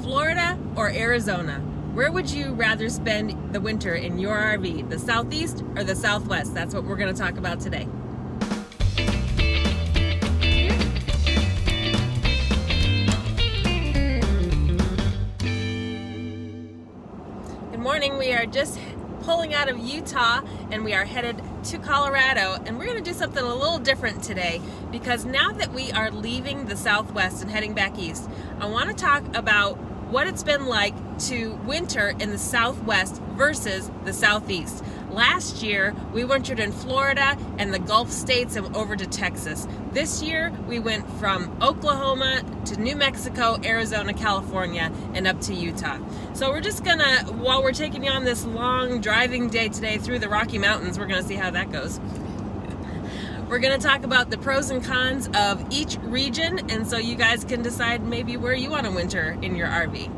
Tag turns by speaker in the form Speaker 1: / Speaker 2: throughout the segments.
Speaker 1: Florida or Arizona? Where would you rather spend the winter in your RV? The Southeast or the Southwest? That's what we're going to talk about today. Good morning. We are just pulling out of Utah and we are headed to Colorado, and we're going to do something a little different today because now that we are leaving the Southwest and heading back east, I want to talk about what it's been like to winter in the Southwest versus the Southeast. Last year, we wintered in Florida and the Gulf states and over to Texas. This year, we went from Oklahoma to New Mexico, Arizona, California, and up to Utah. So we're just gonna, while we're taking you on this long driving day today through the Rocky Mountains, we're gonna see how that goes. We're gonna talk about the pros and cons of each region, and so you guys can decide maybe where you wanna winter in your RV.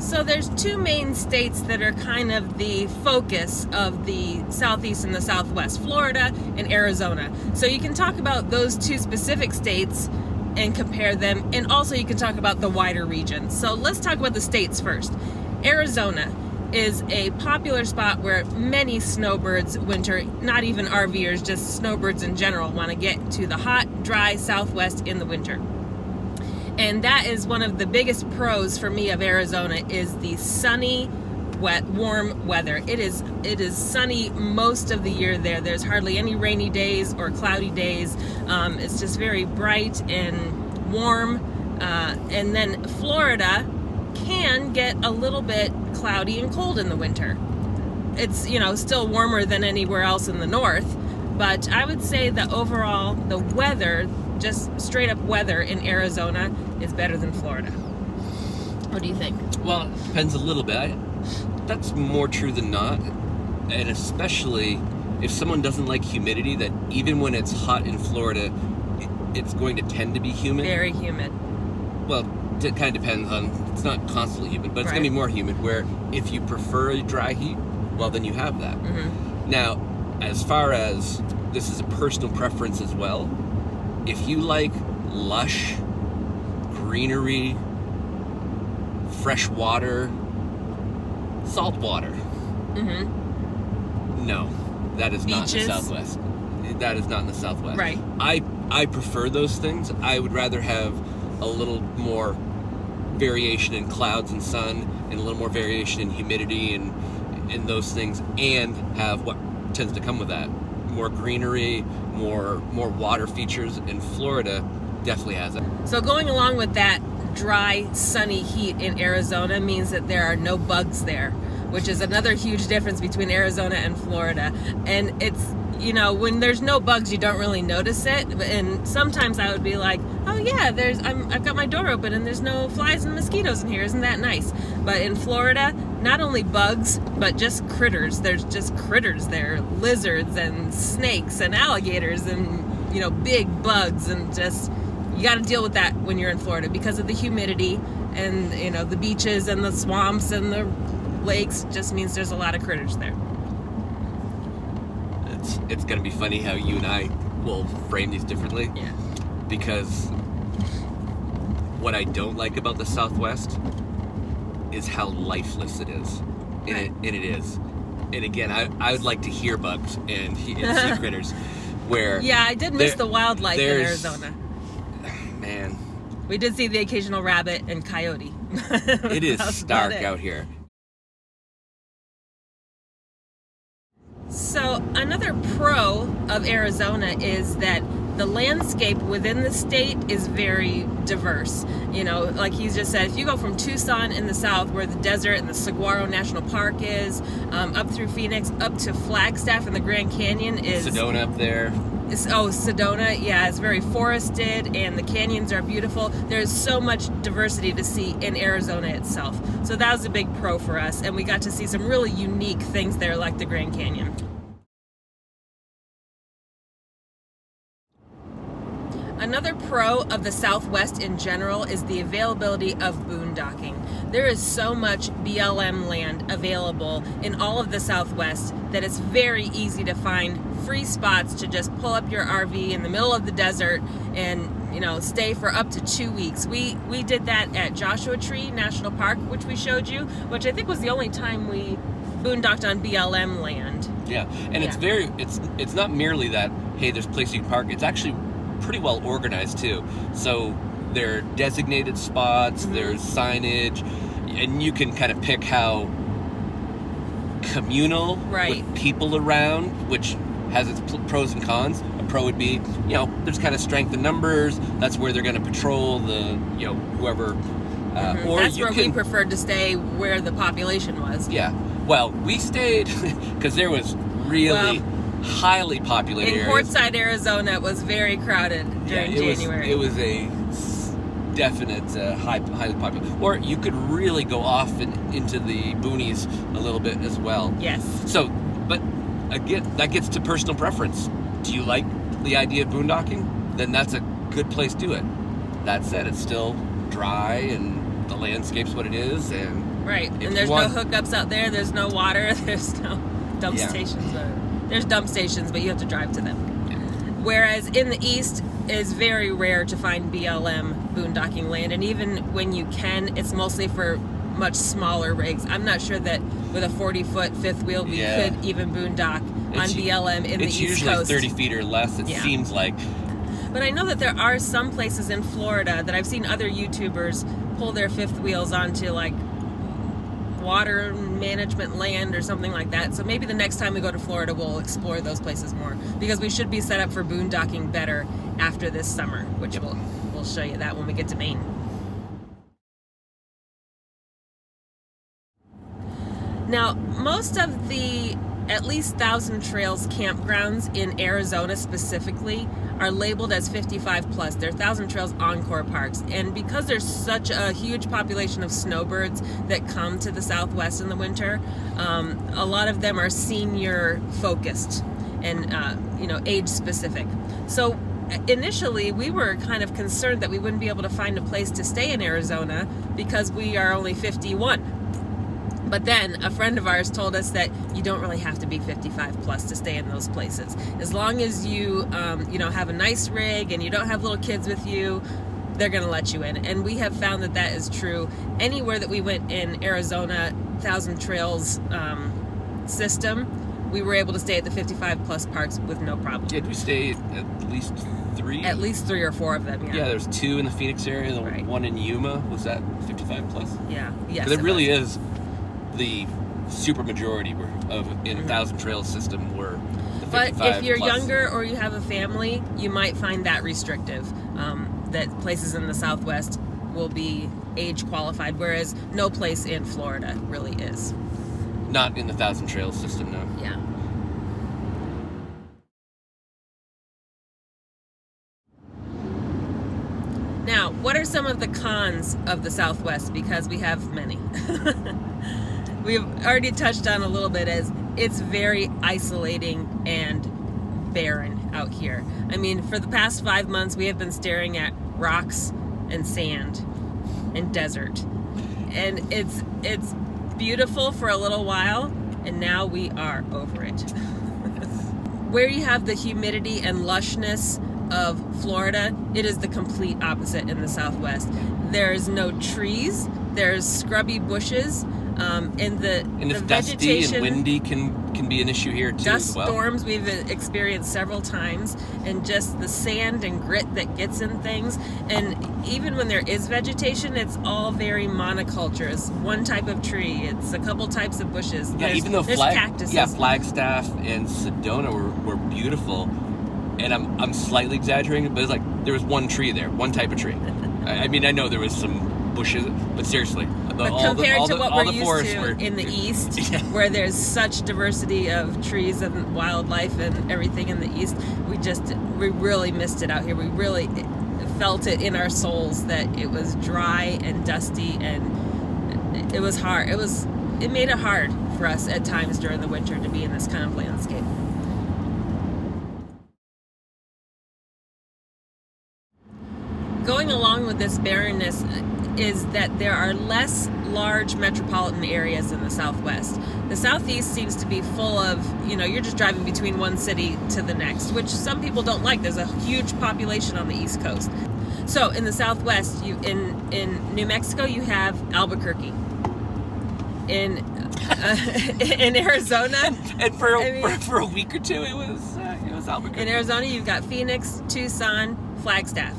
Speaker 1: So there's two main states that are kind of the focus of the Southeast and the Southwest, Florida and Arizona. So you can talk about those two specific states and compare them, and also you can talk about the wider region. So let's talk about the states first. Arizona is a popular spot where many snowbirds winter, not even RVers, just snowbirds in general want to get to the hot, dry Southwest in the winter. And that is one of the biggest pros for me of Arizona is the sunny, wet, warm weather. It is sunny most of the year there. There's hardly any rainy days or cloudy days. It's just very bright and warm. And then Florida can get a little bit cloudy and cold in the winter. It's, still warmer than anywhere else in the north, but I would say that overall the weather, just straight up weather in Arizona, is better than Florida. What do you think?
Speaker 2: Well, it depends a little bit. That's more true than not. And especially if someone doesn't like humidity, that even when it's hot in Florida, it's going to tend to be humid.
Speaker 1: Very humid.
Speaker 2: Well, it kind of depends on, it's not constantly humid, but it's going to be more humid, where if you prefer a dry heat, well, then you have that. Mm-hmm. Now, as far as, this is a personal preference as well, if you like lush, greenery, fresh water, salt water, no, that is not in the Southwest. That is not in the Southwest.
Speaker 1: Right.
Speaker 2: I prefer those things. I would rather have a little more variation in clouds and sun, and a little more variation in humidity and those things, and have what tends to come with that. More greenery, more water features, and Florida definitely has it.
Speaker 1: So going along with that dry, sunny heat in Arizona means that there are no bugs there, which is another huge difference between Arizona and Florida. And it's, when there's no bugs, you don't really notice it. And sometimes I would be like, oh yeah, I've got my door open and there's no flies and mosquitoes in here. Isn't that nice? But in Florida, not only bugs, but just critters. There's just critters there, lizards and snakes and alligators and, big bugs, and just, you got to deal with that when you're in Florida because of the humidity and, the beaches and the swamps and the lakes. Just means there's a lot of critters there.
Speaker 2: It's going to be funny how you and I will frame these differently.
Speaker 1: Yeah.
Speaker 2: Because what I don't like about the Southwest is how lifeless it is.
Speaker 1: Right.
Speaker 2: And it is. And again, I would like to hear bugs and see critters. Where
Speaker 1: yeah, I did miss the wildlife in Arizona.
Speaker 2: Man.
Speaker 1: We did see the occasional rabbit and coyote.
Speaker 2: It is stark out here.
Speaker 1: So another pro of Arizona is that the landscape within the state is very diverse. Like he just said, if you go from Tucson in the south, where the desert and the Saguaro National Park is, up through Phoenix, up to Flagstaff and the Grand Canyon is...
Speaker 2: Sedona up there.
Speaker 1: Sedona, yeah, it's very forested and the canyons are beautiful. There's so much diversity to see in Arizona itself. So that was a big pro for us, and we got to see some really unique things there like the Grand Canyon. Another pro of the Southwest in general is the availability of boondocking. There is so much BLM land available in all of the Southwest that it's very easy to find free spots to just pull up your RV in the middle of the desert and, you know, stay for up to 2 weeks. We did that at Joshua Tree National Park, which we showed you, which I think was the only time we boondocked on BLM land.
Speaker 2: Yeah, and it's not merely that, hey, there's a place you can park. It's actually pretty well organized too. So there are designated spots, there's signage, and you can kind of pick how communal with people around, which has its pros and cons. A pro would be, you know, there's kind of strength in numbers. That's where they're going to patrol the, you know, whoever. Or
Speaker 1: that's where we preferred to stay, where the population was.
Speaker 2: Yeah. Well, we stayed because there was really highly populated
Speaker 1: in
Speaker 2: areas.
Speaker 1: Portside, Arizona, it was very crowded during January.
Speaker 2: It was a definite highly popular. Or you could really go off into the boonies a little bit as well.
Speaker 1: Yes.
Speaker 2: So, but again, that gets to personal preference. Do you like the idea of boondocking? Then that's a good place to do it. That said, it's still dry and the landscape's what it is, and
Speaker 1: and there's no hookups out there. There's no water. There's no dump stations. There's dump stations, but you have to drive to them. Yeah. Whereas in the east, it's very rare to find BLM boondocking land, and even when you can, it's mostly for much smaller rigs. I'm not sure that with a 40-foot fifth wheel we could even boondock on BLM in the East Coast. It's
Speaker 2: usually 30 feet or less, it seems like.
Speaker 1: But I know that there are some places in Florida that I've seen other YouTubers pull their fifth wheels onto, like water management land or something like that. So maybe the next time we go to Florida, we'll explore those places more, because we should be set up for boondocking better after this summer, which we'll show you that when we get to Maine. Now, most of the at least 1,000 Trails campgrounds in Arizona specifically are labeled as 55 plus. They're 1,000 Trails Encore parks. And because there's such a huge population of snowbirds that come to the Southwest in the winter, a lot of them are senior focused and age specific. So initially we were kind of concerned that we wouldn't be able to find a place to stay in Arizona because we are only 51. But then a friend of ours told us that you don't really have to be 55 plus to stay in those places. As long as you, have a nice rig and you don't have little kids with you, they're going to let you in. And we have found that that is true. Anywhere that we went in Arizona, 1,000 Trails system, we were able to stay at the 55 plus parks with no problem.
Speaker 2: Did we stay at least 3?
Speaker 1: At least 3 or 4 of them, yeah.
Speaker 2: Yeah, there's 2 in the Phoenix area. The one in Yuma, was that 55 plus?
Speaker 1: Yeah, yes.
Speaker 2: But it really is. The super majority in 1,000 Trails system were the 55
Speaker 1: But if you're
Speaker 2: plus.
Speaker 1: younger or you have a family, you might find that restrictive, that places in the Southwest will be age qualified, whereas no place in Florida really is.
Speaker 2: Not in the 1,000 Trails system, no.
Speaker 1: Yeah. Now, what are some of the cons of the Southwest? Because we have many. We've already touched on a little bit, as it's very isolating and barren out here. I mean, for the past 5 months, we have been staring at rocks and sand and desert. And it's beautiful for a little while, and now we are over it. Where you have the humidity and lushness of Florida, it is the complete opposite in the Southwest. There's no trees, there's scrubby bushes, and the
Speaker 2: if
Speaker 1: vegetation,
Speaker 2: dusty and windy can be an issue here too.
Speaker 1: Dust
Speaker 2: as well.
Speaker 1: storms we've experienced several times, and just the sand and grit that gets in things. And even when there is vegetation, it's all very monoculture. It's one type of tree. It's a couple types of bushes.
Speaker 2: Yeah, even though
Speaker 1: cactuses.
Speaker 2: Yeah, Flagstaff and Sedona were beautiful, and I'm slightly exaggerating, but it's like there was one tree there, one type of tree. I mean, I know there was some bushes, but seriously,
Speaker 1: compared to what we're used to in the East, where there's such diversity of trees and wildlife and everything in the East, we really missed it out here. We really felt it in our souls that it was dry and dusty, and it was hard. It made it hard for us at times during the winter to be in this kind of landscape. going along with this barrenness is that there are less large metropolitan areas in the Southwest. The Southeast seems to be full of, you're just driving between one city to the next, which some people don't like. There's a huge population on the East Coast. So in the Southwest, in New Mexico, you have Albuquerque. In Arizona,
Speaker 2: and for a week or two, it was Albuquerque.
Speaker 1: In Arizona, you've got Phoenix, Tucson, Flagstaff.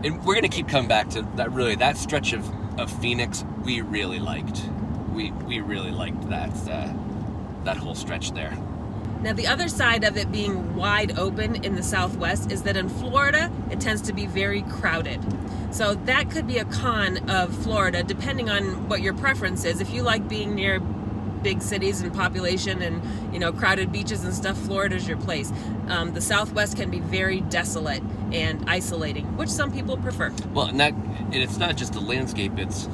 Speaker 2: And we're going to keep coming back to that. Really, that stretch of Phoenix, we really liked. We really liked that whole stretch there.
Speaker 1: Now, the other side of it being wide open in the Southwest is that in Florida, it tends to be very crowded. So that could be a con of Florida, depending on what your preference is. If you like being near big cities and population and, crowded beaches and stuff, Florida's your place. The Southwest can be very desolate and isolating, which some people prefer.
Speaker 2: Well, and it's not just the landscape, it's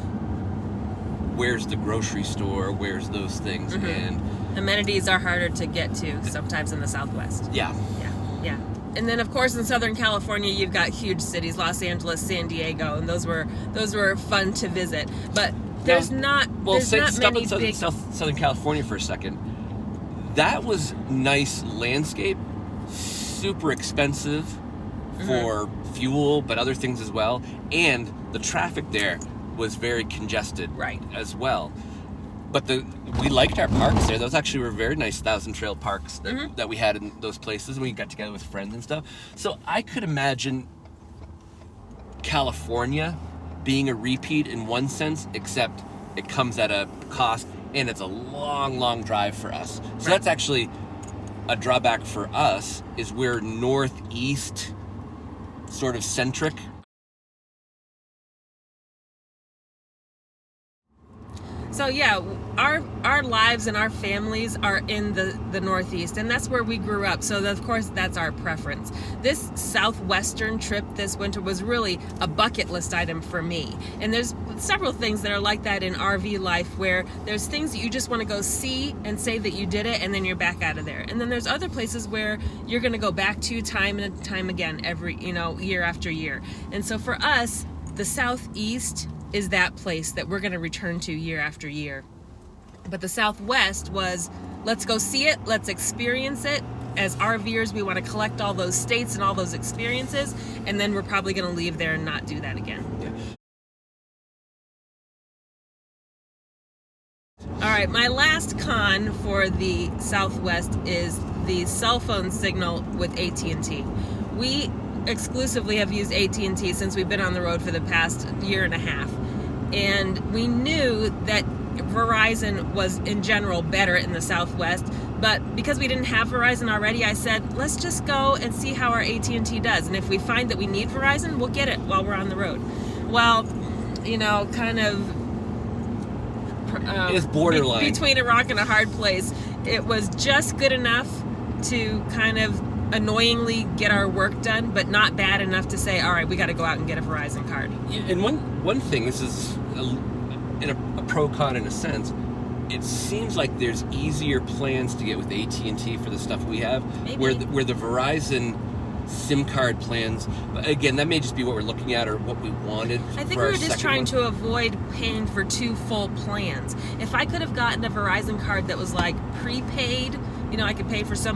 Speaker 2: where's the grocery store, where's those things, and
Speaker 1: amenities are harder to get to sometimes in the Southwest.
Speaker 2: Yeah.
Speaker 1: And then, of course, in Southern California, you've got huge cities, Los Angeles, San Diego, and those were fun to visit. But there's not many big...
Speaker 2: Southern California for a second. That was nice landscape, super expensive for fuel, but other things as well. And the traffic there was very congested as well. But we liked our parks there. Those actually were very nice Thousand Trail parks that we had in those places. And we got together with friends and stuff. So I could imagine California being a repeat in one sense, except it comes at a cost and it's a long, long drive for us. So that's actually a drawback for us, is we're northeast sort of centric.
Speaker 1: So yeah, our lives and our families are in the Northeast, and that's where we grew up. So of course that's our preference. This southwestern trip this winter was really a bucket list item for me. And there's several things that are like that in RV life, where there's things that you just want to go see and say that you did it, and then you're back out of there. And then there's other places where you're going to go back to time and time again every, year after year. And so for us, the Southeast is that place that we're going to return to year after year. But the Southwest was, let's go see it, let's experience it. As RVers, we want to collect all those states and all those experiences, and then we're probably going to leave there and not do that again. All right, my last con for the Southwest is the cell phone signal with AT&T. We exclusively have used AT&T since we've been on the road for the past year and a half. And we knew that Verizon was in general better in the Southwest, but because we didn't have Verizon already, I said, let's just go and see how our AT&T does. And if we find that we need Verizon, we'll get it while we're on the road. Well, kind of
Speaker 2: it's borderline.
Speaker 1: Between a rock and a hard place. It was just good enough to kind of annoyingly get our work done, but not bad enough to say, all right, we got to go out and get a Verizon card.
Speaker 2: And one thing, this is a pro con in a sense, it seems like there's easier plans to get with AT&T for the stuff we have.
Speaker 1: Maybe.
Speaker 2: where the Verizon SIM card plans, again, that may just be what we're looking at or what we wanted.
Speaker 1: I think we were just trying to avoid paying for two full plans. If I could have gotten a Verizon card that was like prepaid, I could pay for so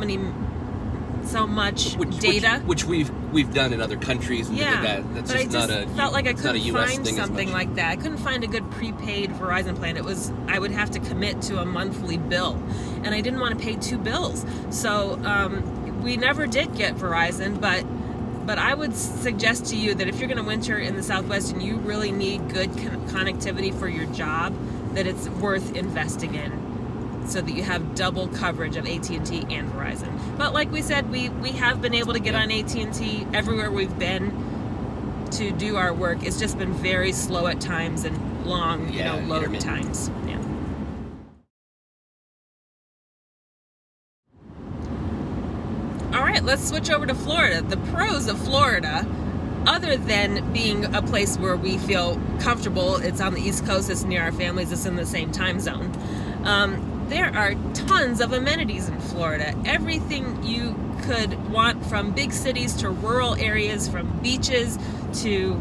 Speaker 1: much data,
Speaker 2: which we've done in other countries. And that's
Speaker 1: but
Speaker 2: just
Speaker 1: I felt like I couldn't find
Speaker 2: thing
Speaker 1: something like that. I couldn't find a good prepaid Verizon plan. I would have to commit to a monthly bill, and I didn't want to pay two bills. So we never did get Verizon, but I would suggest to you that if you're going to winter in the Southwest and you really need good connectivity for your job, that it's worth investing in, so that you have double coverage of AT&T and Verizon. But like we said, we have been able to get on AT&T everywhere we've been to do our work. It's just been very slow at times and long, load times. Yeah. All right, let's switch over to Florida. The pros of Florida, other than being a place where we feel comfortable, it's on the East Coast, it's near our families, it's in the same time zone. There are tons of amenities in Florida. Everything you could want, from big cities to rural areas, from beaches to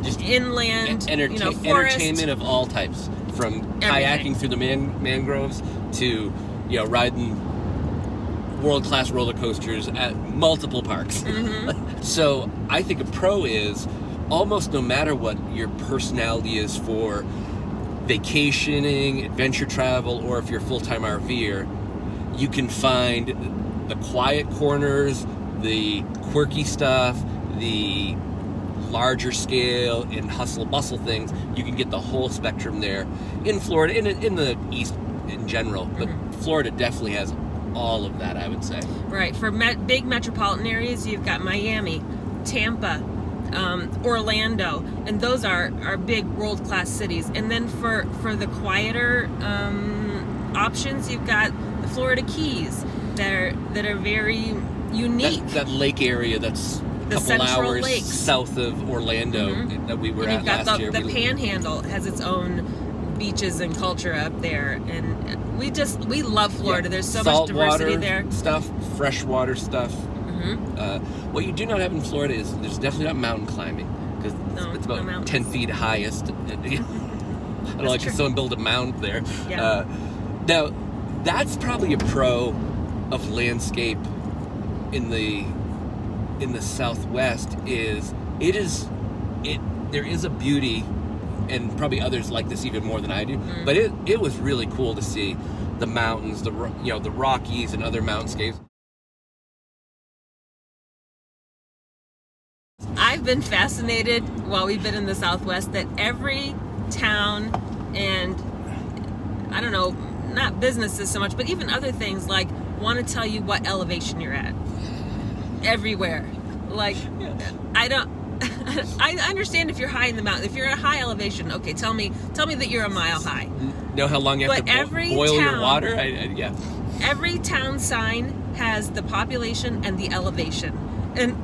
Speaker 2: just
Speaker 1: inland, forest.
Speaker 2: entertainment of all types, from kayaking through the mangroves to riding world-class roller coasters at multiple parks.
Speaker 1: Mm-hmm.
Speaker 2: So I think a pro is almost no matter what your personality is for vacationing, adventure travel, or if you're a full-time RVer, you can find the quiet corners, the quirky stuff, the larger scale and hustle bustle things. You can get the whole spectrum there in Florida, in the East in general, but Florida definitely has all of that, I would say.
Speaker 1: Right. For big metropolitan areas, you've got Miami, Tampa, Orlando, and those are big world-class cities. And then for the quieter options, you've got the Florida Keys that are very unique.
Speaker 2: That lake area that's a couple hours lakes south of Orlando that we were at last year.
Speaker 1: The Panhandle has its own beaches and culture up there, and we love Florida. There's so much diversity there.
Speaker 2: Stuff, freshwater stuff. What you do not have in Florida is there's definitely not mountain climbing, because it's about 10 feet highest. I don't like someone build a mound there.
Speaker 1: Yeah.
Speaker 2: Now, that's probably a pro of landscape in the Southwest. There is a beauty, and probably others like this even more than I do. But it was really cool to see the mountains, the Rockies and other mountainscapes.
Speaker 1: I've been fascinated while we've been in the Southwest that every town and, I don't know, not businesses so much, but even other things like want to tell you what elevation you're at. Everywhere. Like, I understand if you're high in the mountain. If you're at a high elevation, okay, tell me that you're a mile high.
Speaker 2: Know how long you have to boil your water? Yeah.
Speaker 1: Every town sign has the population and the elevation. And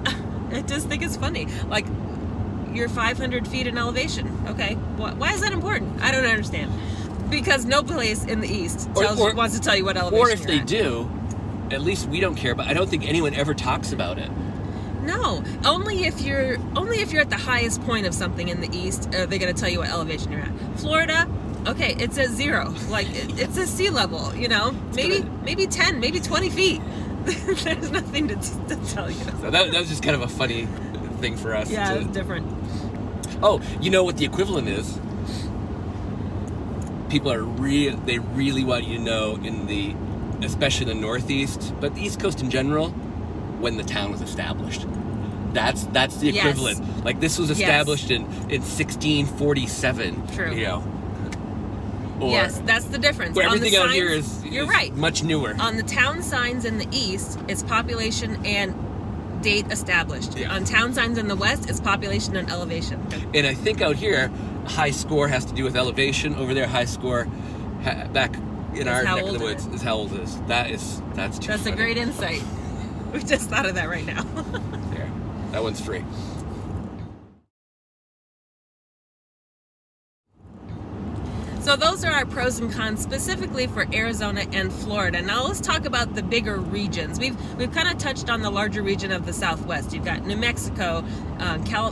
Speaker 1: I just think it's funny. Like, you're 500 feet in elevation. Okay, why is that important? I don't understand. Because no place in the East wants to tell you what elevation you're at.
Speaker 2: Or if they do, at least we don't care. But I don't think anyone ever talks about it.
Speaker 1: No, only if you're at the highest point of something in the East are they going to tell you what elevation you're at. Florida, okay, it's at 0. Like, it's a sea level. Maybe 10, maybe 20 feet. There's nothing to tell you.
Speaker 2: So that was just kind of a funny thing for us.
Speaker 1: Yeah, it's different.
Speaker 2: Oh, you know what the equivalent is? People they really want you to know especially the Northeast, but the East Coast in general, when the town was established. That's the equivalent. Yes. Like, this was established in 1647.
Speaker 1: True.
Speaker 2: Or,
Speaker 1: yes, that's the difference.
Speaker 2: Where everything out here is
Speaker 1: right.
Speaker 2: Much newer.
Speaker 1: On the town signs in the East, it's population and date established. Yeah. On town signs in the West, it's population and elevation.
Speaker 2: And I think out here, high score has to do with elevation. Over there, high score back in our neck of the woods is how old it is. That's too funny.
Speaker 1: A great insight. We just thought of that right now.
Speaker 2: There. That one's free.
Speaker 1: So those are our pros and cons specifically for Arizona and Florida. Now let's talk about the bigger regions. We've kind of touched on the larger region of the Southwest. You've got New Mexico,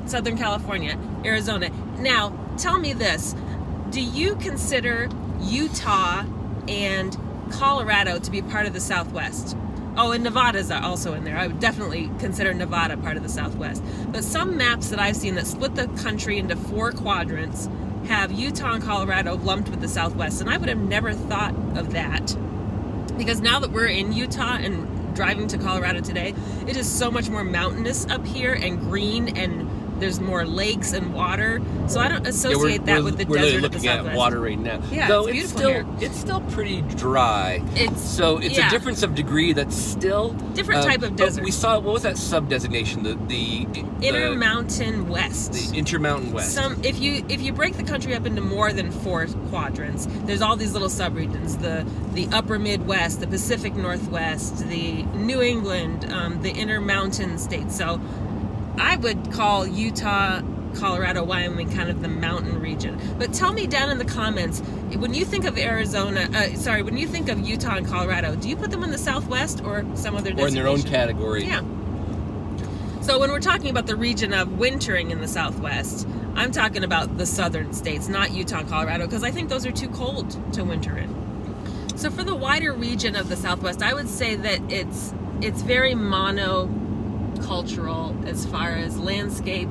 Speaker 1: Southern California, Arizona. Now, tell me this. Do you consider Utah and Colorado to be part of the Southwest? Oh, and Nevada's also in there. I would definitely consider Nevada part of the Southwest. But some maps that I've seen that split the country into 4 quadrants have Utah and Colorado lumped with the Southwest, and I would have never thought of that, because now that we're in Utah and driving to Colorado today, it is so much more mountainous up here and green, and there's more lakes and water, so I don't associate that with the desert of the Southwest. We're looking at water right now.
Speaker 2: Yeah,
Speaker 1: though it's beautiful here.
Speaker 2: It's still pretty dry. It's a difference of degree that's still
Speaker 1: different type of desert.
Speaker 2: We saw, what was that sub-designation? The
Speaker 1: Intermountain West.
Speaker 2: The Intermountain West.
Speaker 1: If you break the country up into more than 4 quadrants, there's all these little subregions: the Upper Midwest, the Pacific Northwest, the New England, the Intermountain states. So I would call Utah, Colorado, Wyoming kind of the mountain region. But tell me down in the comments, when you think of when you think of Utah and Colorado, do you put them in the Southwest or some other desert?
Speaker 2: Or in their own category?
Speaker 1: Yeah. So when we're talking about the region of wintering in the Southwest, I'm talking about the southern states, not Utah and Colorado, because I think those are too cold to winter in. So for the wider region of the Southwest, I would say that it's very monocultural as far as landscape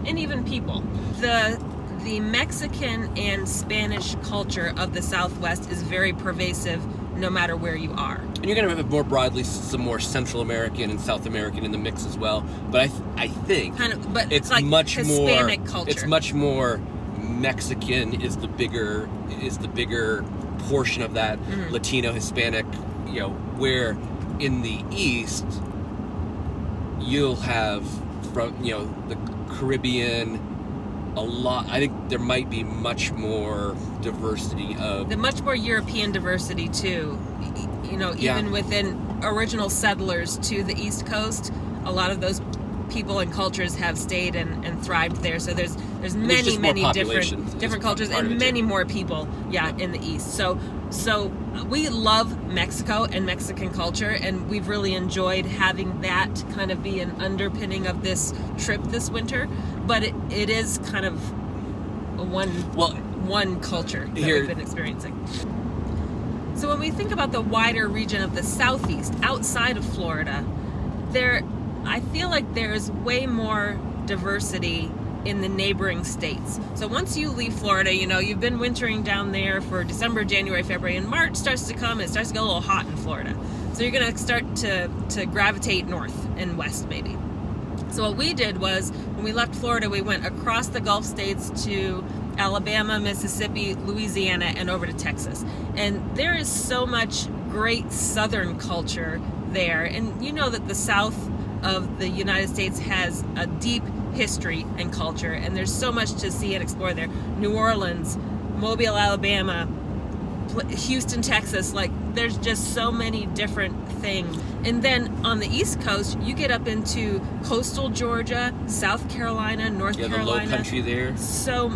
Speaker 1: and even people. The Mexican and Spanish culture of the Southwest is very pervasive no matter where you are.
Speaker 2: And you're going to have more broadly some more Central American and South American in the mix as well. But I think
Speaker 1: but
Speaker 2: it's
Speaker 1: like
Speaker 2: much
Speaker 1: Hispanic
Speaker 2: more
Speaker 1: culture.
Speaker 2: It's much more Mexican is the bigger portion of that.
Speaker 1: Mm-hmm.
Speaker 2: Latino, Hispanic, where in the East you'll have from the Caribbean. A lot. I think there might be much more diversity of
Speaker 1: the much more European diversity too. Even within original settlers to the East Coast, a lot of those people and cultures have stayed and thrived there. So there's many different cultures and many more people in the East. So we love Mexico and Mexican culture, and we've really enjoyed having that kind of be an underpinning of this trip this winter. But it is kind of one culture that we've been experiencing. So when we think about the wider region of the Southeast, outside of Florida, I feel like there's way more diversity in the neighboring states. So once you leave Florida, you've been wintering down there for December, January, February, and March starts to come. It starts to get a little hot in Florida. So you're going to start to gravitate north and west maybe. So what we did was, when we left Florida, we went across the Gulf states to Alabama, Mississippi, Louisiana, and over to Texas. And there is so much great Southern culture there. And you know that the South of the United States has a deep history and culture, and there's so much to see and explore there. New Orleans, Mobile, Alabama, Houston, Texas, there's just so many different things. And then on the East Coast, you get up into coastal Georgia, South Carolina, North Carolina.
Speaker 2: The low country there.
Speaker 1: So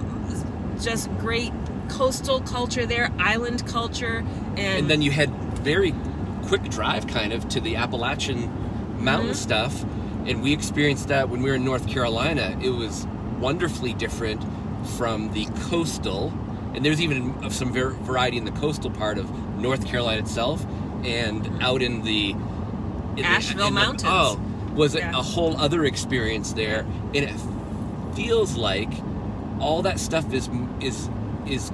Speaker 1: just great coastal culture there, island culture. And
Speaker 2: then you had very quick drive kind of to the Appalachian mountain stuff. And we experienced that when we were in North Carolina. It was wonderfully different from the coastal. And there's even some variety in the coastal part of North Carolina itself, and out in the
Speaker 1: Asheville Mountains.
Speaker 2: A whole other experience there. And it feels like all that stuff is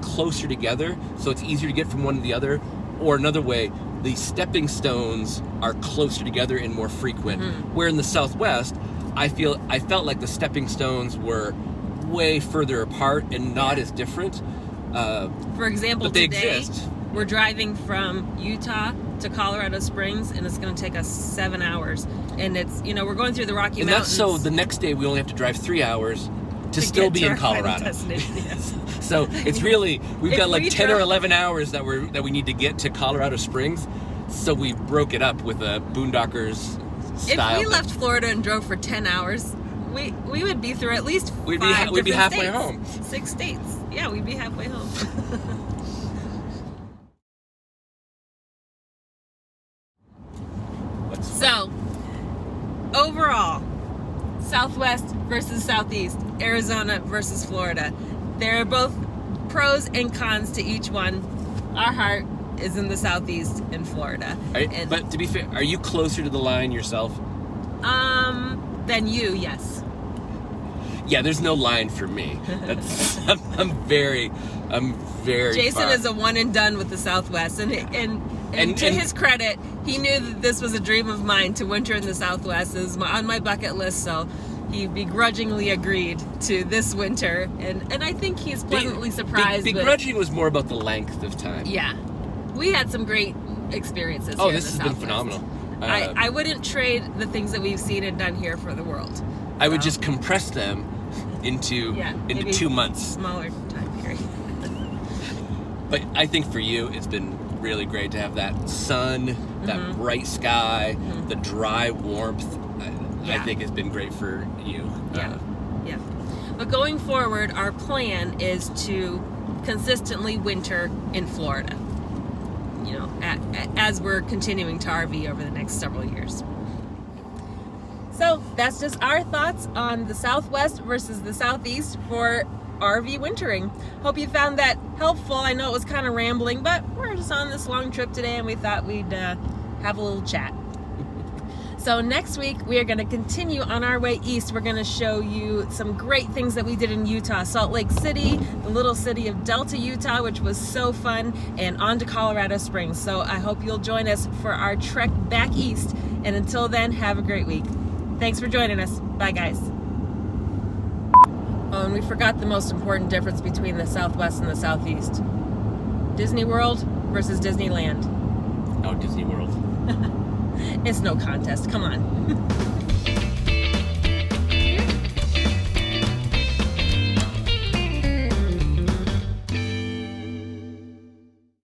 Speaker 2: closer together, so it's easier to get from one to the other. Or another way, the stepping stones are closer together and more frequent. Where in the Southwest, I felt like the stepping stones were way further apart and not as different.
Speaker 1: For example,
Speaker 2: but they
Speaker 1: today
Speaker 2: exist.
Speaker 1: We're driving from Utah to Colorado Springs, and it's going to take us 7 hours. And it's, we're going through the Rocky Mountains.
Speaker 2: And that's so the next day we only have to drive 3 hours to still be in Colorado.
Speaker 1: Yes.
Speaker 2: So it's really, we've got 10 or 11 hours that we need to get to Colorado Springs. So we broke it up with a Boondockers style.
Speaker 1: If we left Florida and drove for 10 hours, we would be through at least
Speaker 2: we'd be halfway
Speaker 1: states.
Speaker 2: Home.
Speaker 1: 6 states. Yeah, we'd be halfway home. So, overall, Southwest versus Southeast, Arizona versus Florida. There are both pros and cons to each one. Our heart is in the Southeast in Florida.
Speaker 2: But to be fair, are you closer to the line yourself?
Speaker 1: Than you, yes.
Speaker 2: Yeah, there's no line for me. I'm very
Speaker 1: Jason
Speaker 2: far.
Speaker 1: is a one and done with the Southwest, and to his credit, he knew that this was a dream of mine to winter in the Southwest. It was on my bucket list, so he begrudgingly agreed to this winter, and I think he's pleasantly surprised.
Speaker 2: Begrudging was more about the length of time.
Speaker 1: Yeah, we had some great experiences.
Speaker 2: Oh,
Speaker 1: here
Speaker 2: this
Speaker 1: in the
Speaker 2: has
Speaker 1: Southwest.
Speaker 2: been phenomenal.
Speaker 1: I wouldn't trade the things that we've seen and done here for the world.
Speaker 2: I would just compress them into 2 months.
Speaker 1: Smaller time period.
Speaker 2: But I think for you, it's been really great to have that sun, that bright sky, the dry warmth. I think has been great for you.
Speaker 1: Yeah. But going forward, our plan is to consistently winter in Florida. You know, you know, as we're continuing to RV over the next several years. So that's just our thoughts on the Southwest versus the Southeast for RV wintering. Hope you found that helpful. I know it was kind of rambling, but we're just on this long trip today and we thought we'd have a little chat. So next week we are going to continue on our way east. We're going to show you some great things that we did in Utah. Salt Lake City, the little city of Delta, Utah, which was so fun, and on to Colorado Springs. So I hope you'll join us for our trek back east. And until then, have a great week. Thanks for joining us. Bye, guys. Oh, and we forgot the most important difference between the Southwest and the Southeast. Disney World versus Disneyland.
Speaker 2: Oh, Disney World.
Speaker 1: It's no contest. Come on.